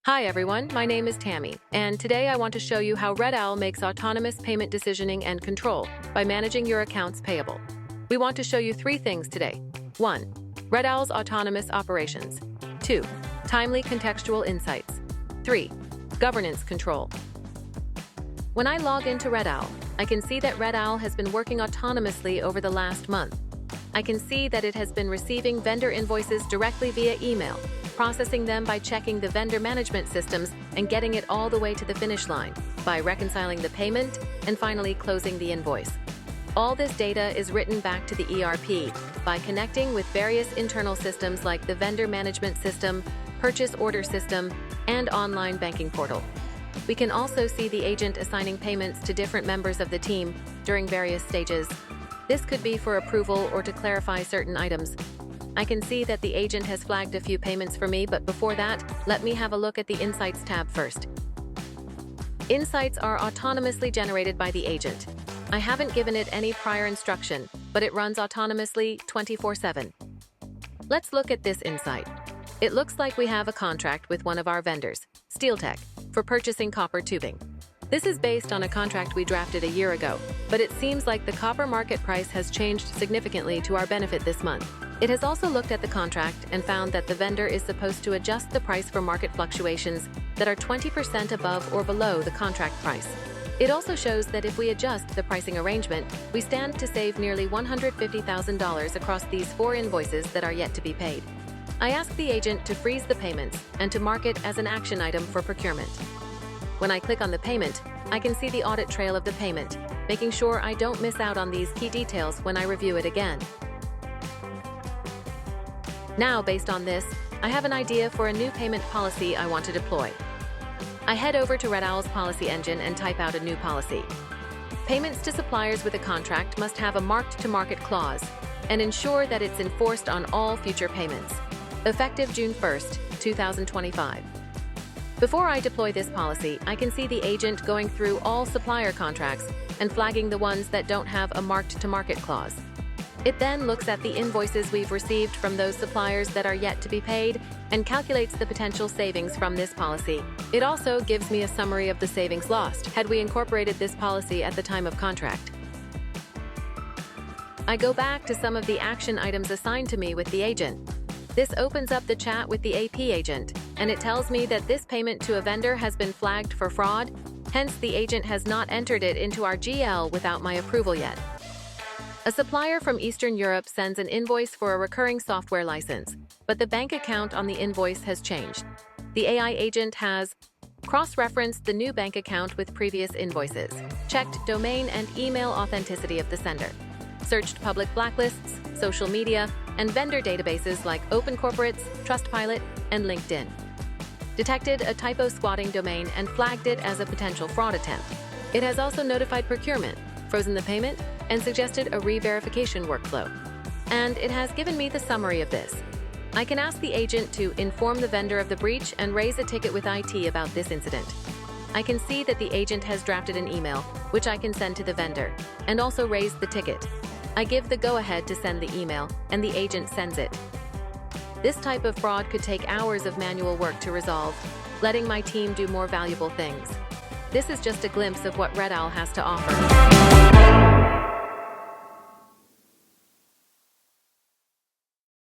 Hi everyone, my name is Tammy, and today I want to show you how RedOwl makes autonomous payment decisioning and control by managing your accounts payable. We want to show you 3 things today. 1. RedOwl's autonomous operations. 2. Timely contextual insights. 3. Governance control. When I log into RedOwl, I can see that RedOwl has been working autonomously over the last month. I can see that it has been receiving vendor invoices directly via email, processing them by checking the vendor management systems and getting it all the way to the finish line by reconciling the payment and finally closing the invoice. All this data is written back to the ERP by connecting with various internal systems like the vendor management system, purchase order system, and online banking portal. We can also see the agent assigning payments to different members of the team during various stages. This could be for approval or to clarify certain items. I can see that the agent has flagged a few payments for me, but before that, let me have a look at the Insights tab first. Insights are autonomously generated by the agent. I haven't given it any prior instruction, but it runs autonomously 24/7. Let's look at this insight. It looks like we have a contract with one of our vendors, SteelTech, for purchasing copper tubing. This is based on a contract we drafted a year ago, but it seems like the copper market price has changed significantly to our benefit this month. It has also looked at the contract and found that the vendor is supposed to adjust the price for market fluctuations that are 20% above or below the contract price. It also shows that if we adjust the pricing arrangement, we stand to save nearly $150,000 across these 4 invoices that are yet to be paid. I ask the agent to freeze the payments and to mark it as an action item for procurement. When I click on the payment, I can see the audit trail of the payment, making sure I don't miss out on these key details when I review it again. Now, based on this, I have an idea for a new payment policy I want to deploy. I head over to RedOwl's policy engine and type out a new policy. Payments to suppliers with a contract must have a marked-to-market clause and ensure that it's enforced on all future payments, effective June 1st, 2025. Before I deploy this policy, I can see the agent going through all supplier contracts and flagging the ones that don't have a marked-to-market clause. It then looks at the invoices we've received from those suppliers that are yet to be paid and calculates the potential savings from this policy. It also gives me a summary of the savings lost had we incorporated this policy at the time of contract. I go back to some of the action items assigned to me with the agent. This opens up the chat with the AP agent, and it tells me that this payment to a vendor has been flagged for fraud, hence the agent has not entered it into our GL without my approval yet. A supplier from Eastern Europe sends an invoice for a recurring software license, but the bank account on the invoice has changed. The AI agent has cross-referenced the new bank account with previous invoices, checked domain and email authenticity of the sender, searched public blacklists, social media, and vendor databases like Open Corporates, Trustpilot, and LinkedIn. Detected a typo squatting domain and flagged it as a potential fraud attempt. It has also notified procurement, frozen the payment, and suggested a re-verification workflow. And it has given me the summary of this. I can ask the agent to inform the vendor of the breach and raise a ticket with IT about this incident. I can see that the agent has drafted an email, which I can send to the vendor, and also raise the ticket. I give the go-ahead to send the email, and the agent sends it. This type of fraud could take hours of manual work to resolve, letting my team do more valuable things. This is just a glimpse of what RedOwl has to offer.